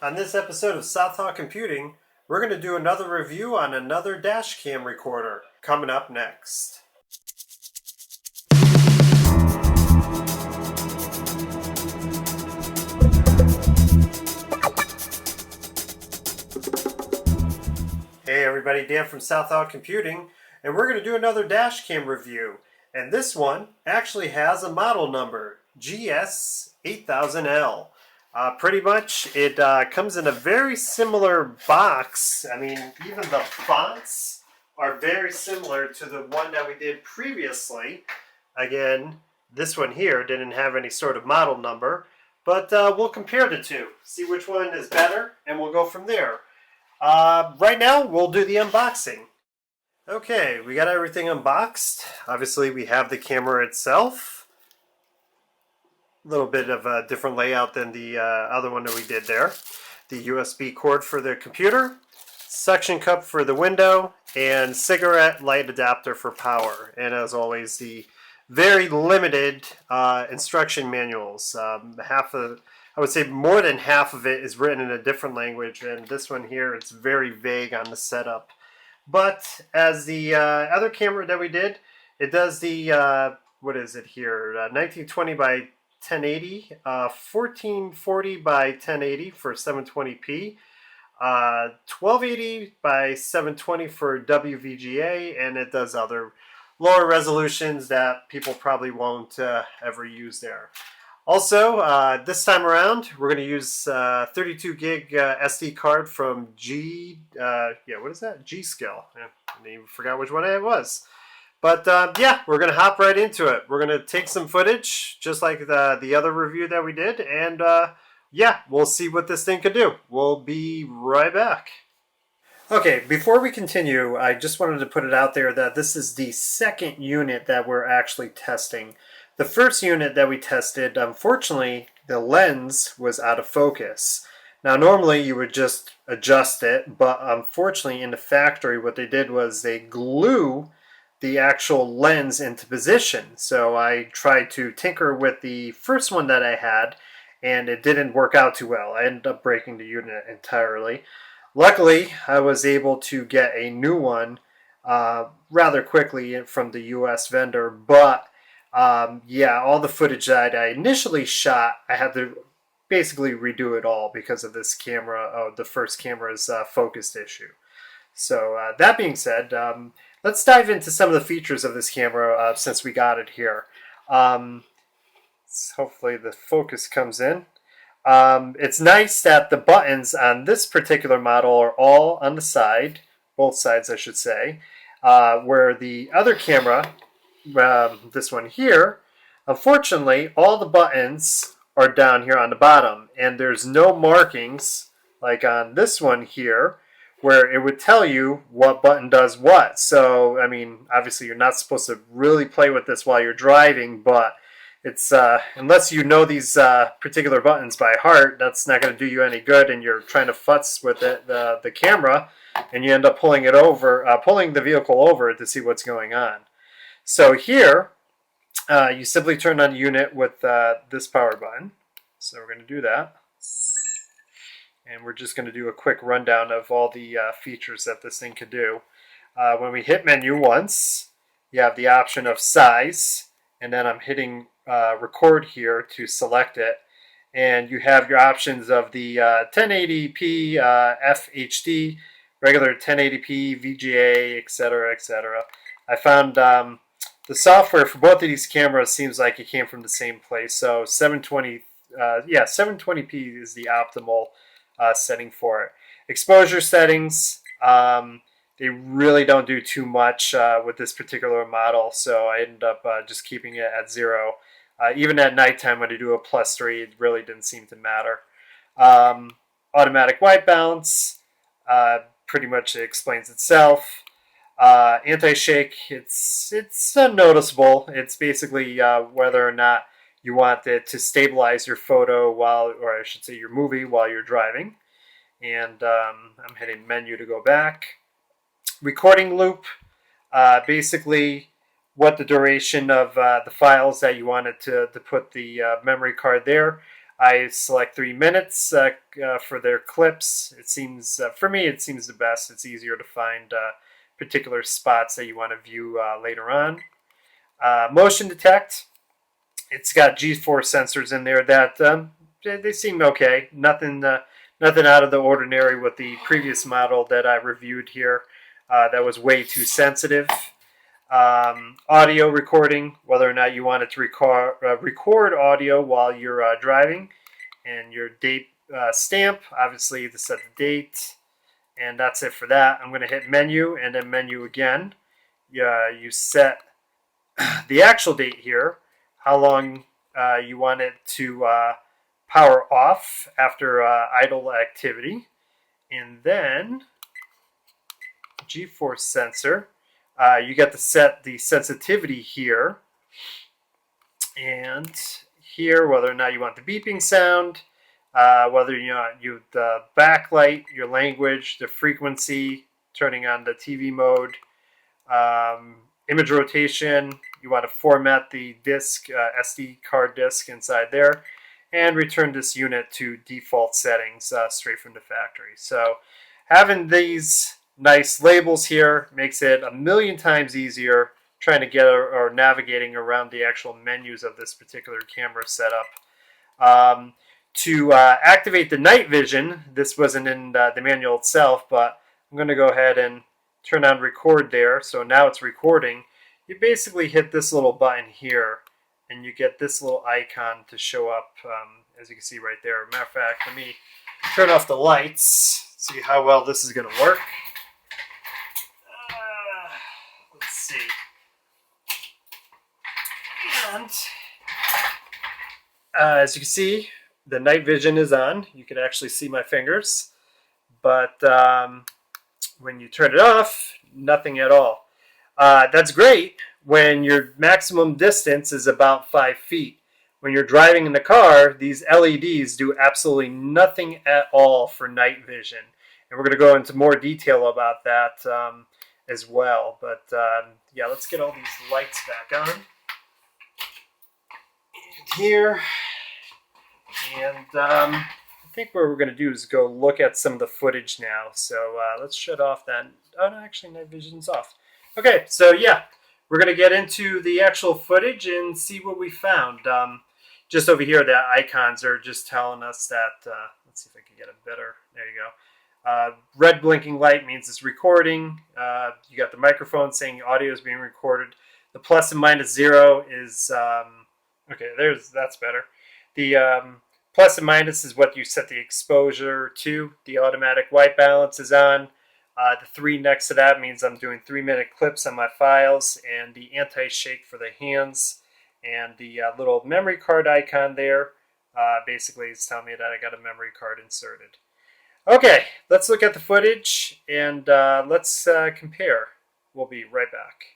On this episode of Southall Computing, we're going to do another review on another dash cam recorder coming up next. Hey everybody, Dan from Southall Computing, and we're going to do another dash cam review. And this one actually has a model number, GS8000L. Pretty much, it comes in a very similar box. I mean, even the fonts are very similar to the one that we did previously. Again, this one here didn't have any sort of model number, but we'll compare the two, see which one is better, and we'll go from there. Right now, we'll do the unboxing. Okay, we got everything unboxed. Obviously, we have the camera itself. A little bit of a different layout than the other one that we did there. The USB cord for the computer, suction cup for the window, and cigarette light adapter for power. And as always, the very limited instruction manuals. I would say more than half of it is written in a different language, and this one here, it's very vague on the setup. But as the other camera that we did, it does the, what is it here, 1920 by 1080, 1440 by 1080 for 720p, 1280 by 720 for WVGA, and it does other lower resolutions that people probably won't ever use there. Also, this time around, we're going to use 32 gig SD card from what is that? G-Skill. I even forgot which one it was. But yeah, we're going to hop right into it. We're going to take some footage, just like the other review that we did, and yeah, we'll see what this thing could do. We'll be right back. Okay, before we continue, I just wanted to put it out there that this is the second unit that we're actually testing. The first unit that we tested, unfortunately, the lens was out of focus. Now, normally you would just adjust it, but unfortunately in the factory what they did was they glue the actual lens into position. So I tried to tinker with the first one that I had, and it didn't work out too well. I ended up breaking the unit entirely. Luckily, I was able to get a new one rather quickly from the US vendor, but yeah, all the footage that I initially shot, I had to basically redo it all because of this camera, the first camera's focused issue. So that being said, let's dive into some of the features of this camera since we got it here. Hopefully the focus comes in. It's nice that the buttons on this particular model are all on the side, both sides I should say, where the other camera, this one here, unfortunately all the buttons are down here on the bottom, and there's no markings like on this one here where it would tell you what button does what. So, I mean, obviously you're not supposed to really play with this while you're driving, but it's unless you know these particular buttons by heart, that's not going to do you any good, and you're trying to futz with the camera, and you end up pulling the vehicle over to see what's going on. So here, you simply turn on the unit with this power button. So we're going to do that. And we're just going to do a quick rundown of all the features that this thing can do. When we hit menu once, you have the option of size, and then I'm hitting record here to select it. And you have your options of the 1080p FHD, regular 1080p VGA, etc., etc. I found the software for both of these cameras seems like it came from the same place. So 720p is the optimal setting for it. Exposure settings, they really don't do too much with this particular model, so I ended up just keeping it at 0. Even at nighttime when I do a +3, it really didn't seem to matter. Automatic white balance, pretty much explains itself. Anti-shake, it's unnoticeable. It's basically whether or not you want it to stabilize your photo or I should say your movie while you're driving. And I'm hitting menu to go back. Recording loop, basically what the duration of the files that you wanted to put the memory card there. I select 3 minutes for their clips. It seems, for me, it seems the best. It's easier to find particular spots that you want to view later on. Motion detect. It's got G-force sensors in there that they seem okay. Nothing out of the ordinary with the previous model that I reviewed here. That was way too sensitive. Audio recording, whether or not you want it to record audio while you're driving, and your date stamp, obviously to set the date, and that's it for that. I'm going to hit menu and then menu again. You set the actual date here, how long you want it to power off after idle activity, and then G-force sensor. You get to set the sensitivity here, and here whether or not you want the beeping sound, whether you want the backlight, your language, the frequency, turning on the TV mode, image rotation. You want to format the disk, SD card disk inside there, and return this unit to default settings straight from the factory. So having these nice labels here makes it a million times easier trying to get or navigating around the actual menus of this particular camera setup. To activate the night vision, this wasn't in the manual itself, but I'm going to go ahead and turn on record there. So now it's recording. You basically hit this little button here, and you get this little icon to show up, as you can see right there. Matter of fact, let me turn off the lights, see how well this is going to work. Let's see. And as you can see, the night vision is on. You can actually see my fingers, but when you turn it off, nothing at all. That's great when your maximum distance is about 5 feet. When you're driving in the car, these LEDs do absolutely nothing at all for night vision. And we're going to go into more detail about that as well. But yeah, let's get all these lights back on. And here. And I think what we're going to do is go look at some of the footage now. So let's shut off that. Oh, no, actually, night vision's off. Okay, so yeah, we're going to get into the actual footage and see what we found. Just over here, the icons are just telling us that, let's see if I can get a better, there you go. Red blinking light means it's recording. You got the microphone saying audio is being recorded. The plus and minus 0 is, okay, that's better. The plus and minus is what you set the exposure to. The automatic white balance is on. The 3 next to that means I'm doing 3-minute clips on my files, and the anti-shake for the hands, and the little memory card icon there basically is telling me that I got a memory card inserted. Okay, let's look at the footage and let's compare. We'll be right back.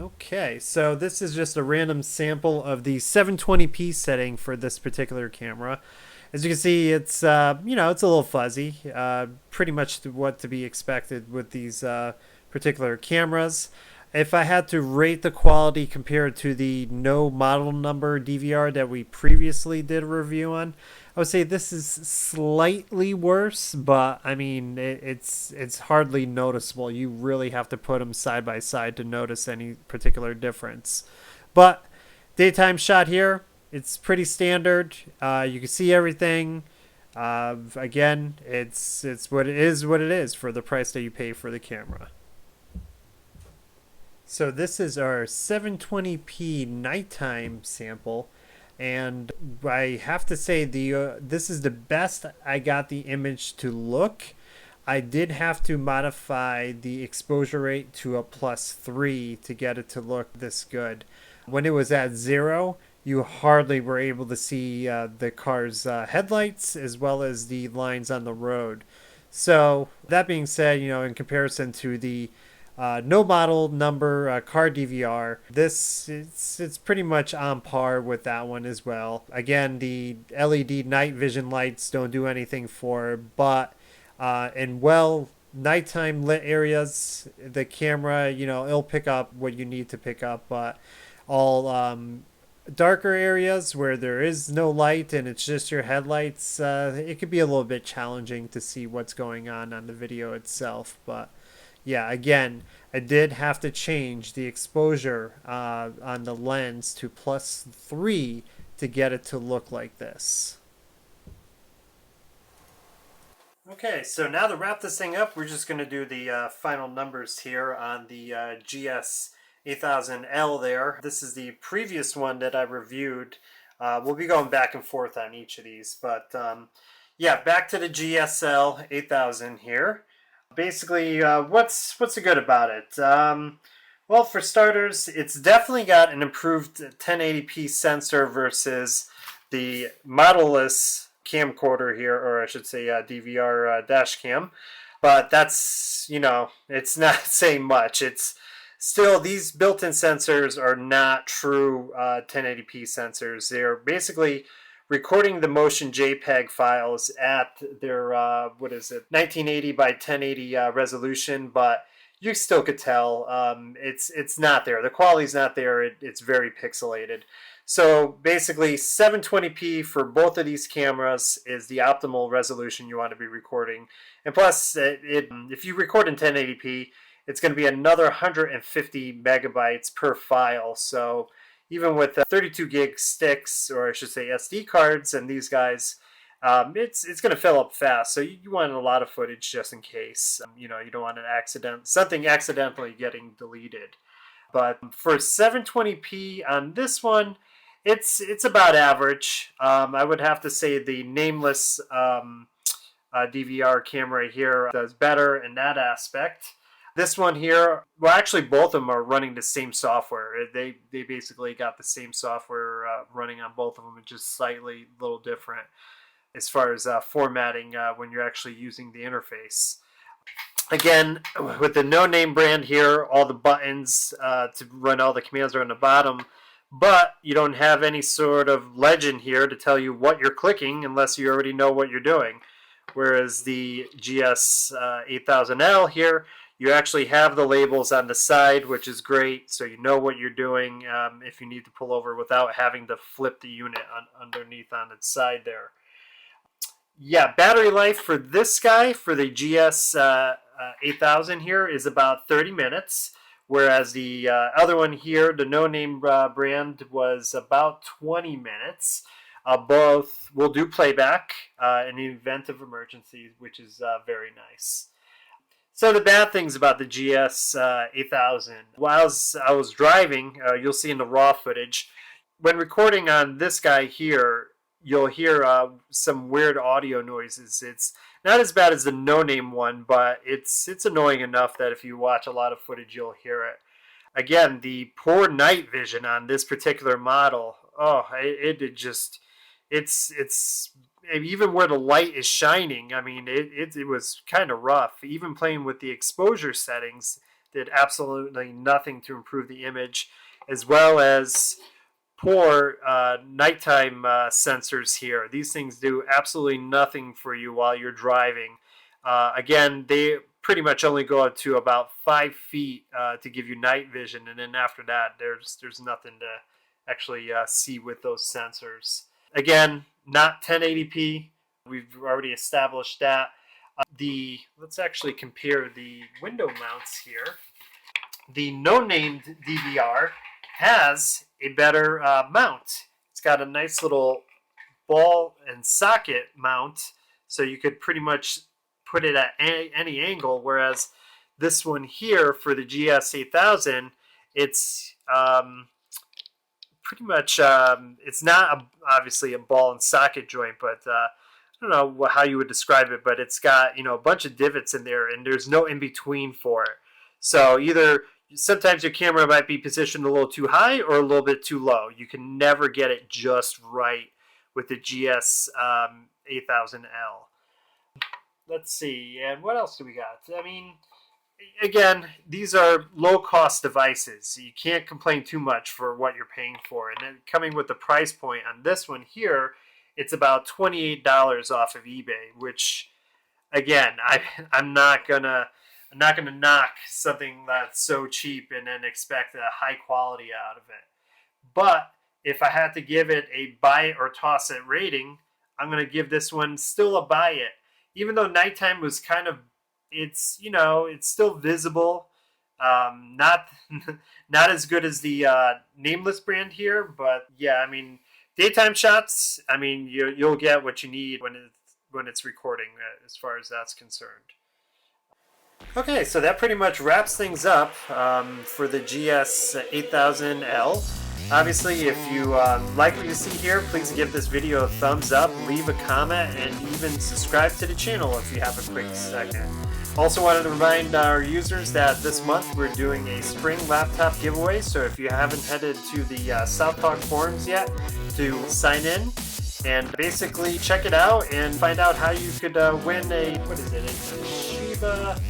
Okay, so this is just a random sample of the 720p setting for this particular camera. As you can see, it's you know, it's a little fuzzy. Pretty much what to be expected with these particular cameras. If I had to rate the quality compared to the no model number DVR that we previously did a review on, I would say this is slightly worse, but I mean, it's hardly noticeable. You really have to put them side by side to notice any particular difference. But daytime shot here, it's pretty standard. You can see everything. Again, it's what it is for the price that you pay for the camera. So this is our 720p nighttime sample, and I have to say this is the best I got the image to look. I did have to modify the exposure rate to a +3 to get it to look this good. When it was at 0, you hardly were able to see the car's headlights as well as the lines on the road. So that being said, you know, in comparison to the no model number car DVR, it's pretty much on par with that one as well. Again, the LED night vision lights don't do anything for, but in nighttime lit areas, the camera, you know, it'll pick up what you need to pick up, but all darker areas where there is no light and it's just your headlights, it could be a little bit challenging to see what's going on the video itself. But yeah, again, I did have to change the exposure on the lens to +3 to get it to look like this. Okay, so now to wrap this thing up, we're just going to do the final numbers here on the GS8000L there. This is the previous one that I reviewed. We'll be going back and forth on each of these, but yeah, back to the GSL 8000 here. Basically, what's good about it? Well, for starters, it's definitely got an improved 1080p sensor versus the modelless camcorder here, or I should say DVR dash cam. But that's, it's not saying much. It's still, these built-in sensors are not true 1080p sensors. They're basically recording the motion JPEG files at their, 1980 by 1080 resolution, but you still could tell it's not there. The quality's not there. It's very pixelated. So basically 720p for both of these cameras is the optimal resolution you want to be recording. And plus, if you record in 1080p, it's going to be another 150 megabytes per file. So even with 32 gig sticks, or I should say SD cards, and these guys, it's going to fill up fast. So you want a lot of footage just in case. You don't want something accidentally getting deleted. But for 720p on this one, it's about average. I would have to say the nameless DVR camera here does better in that aspect. This one here, well, actually both of them are running the same software. They basically got the same software running on both of them. It's just slightly a little different as far as formatting when you're actually using the interface. Again, with the no-name brand here, all the buttons to run all the commands are on the bottom, but you don't have any sort of legend here to tell you what you're clicking unless you already know what you're doing. Whereas the GS8000L here, you actually have the labels on the side, which is great, so you know what you're doing if you need to pull over without having to flip the unit underneath on its side there. Yeah, battery life for this guy, for the GS8000 here, is about 30 minutes, whereas the other one here, the no-name brand, was about 20 minutes. Both will do playback in the event of emergency, which is very nice. So the bad things about the GS8000, while I was driving, you'll see in the raw footage, when recording on this guy here, you'll hear some weird audio noises. It's not as bad as the no-name one, but it's annoying enough that if you watch a lot of footage, you'll hear it. Again, the poor night vision on this particular model, it's even where the light is shining. I mean, it was kind of rough. Even playing with the exposure settings did absolutely nothing to improve the image, as well as poor nighttime sensors here. These things do absolutely nothing for you while you're driving. Again, they pretty much only go up to about 5 feet to give you night vision, and then after that, there's nothing to actually see with those sensors. Again, not 1080p. We've already established that. Let's actually compare the window mounts here. The no-named DVR has a better mount. It's got a nice little ball and socket mount, so you could pretty much put it at any angle, whereas this one here for the GS8000, it's pretty much, it's not obviously a ball and socket joint, but I don't know how you would describe it, but it's got, a bunch of divots in there, and there's no in-between for it. So either sometimes your camera might be positioned a little too high or a little bit too low. You can never get it just right with the GS8000L. Let's see, and what else do we got? I mean, again, these are low-cost devices. You can't complain too much for what you're paying for. And then coming with the price point on this one here, it's about $28 off of eBay, which, again, I'm not gonna knock something that's so cheap and then expect a high quality out of it. But if I had to give it a buy it or toss it rating, I'm going to give this one still a buy it. Even though nighttime was kind of, it's, you know, it's still visible. Not not as good as the Nameless brand here, but yeah, I mean, daytime shots, I mean, you'll get what you need when it's recording, as far as that's concerned. Okay, so that pretty much wraps things up for the GS8000L. Obviously, if you like what you see here, please give this video a thumbs up, leave a comment, and even subscribe to the channel if you have a quick second. Also wanted to remind our users that this month we're doing a spring laptop giveaway, so if you haven't headed to the South Talk forums yet to sign in, and basically check it out and find out how you could win a, what is it, a Toshiba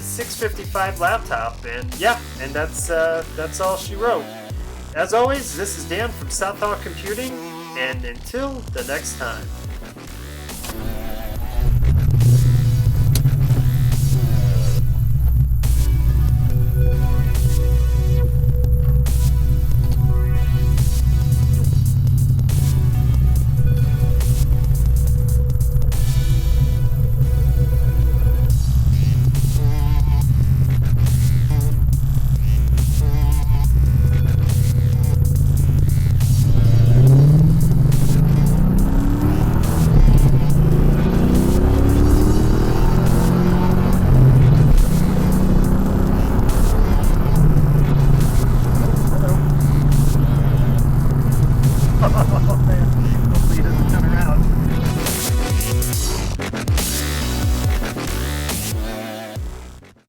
655 laptop, and yeah, and that's all she wrote. As always, this is Dan from South Talk Computing, and until the next time.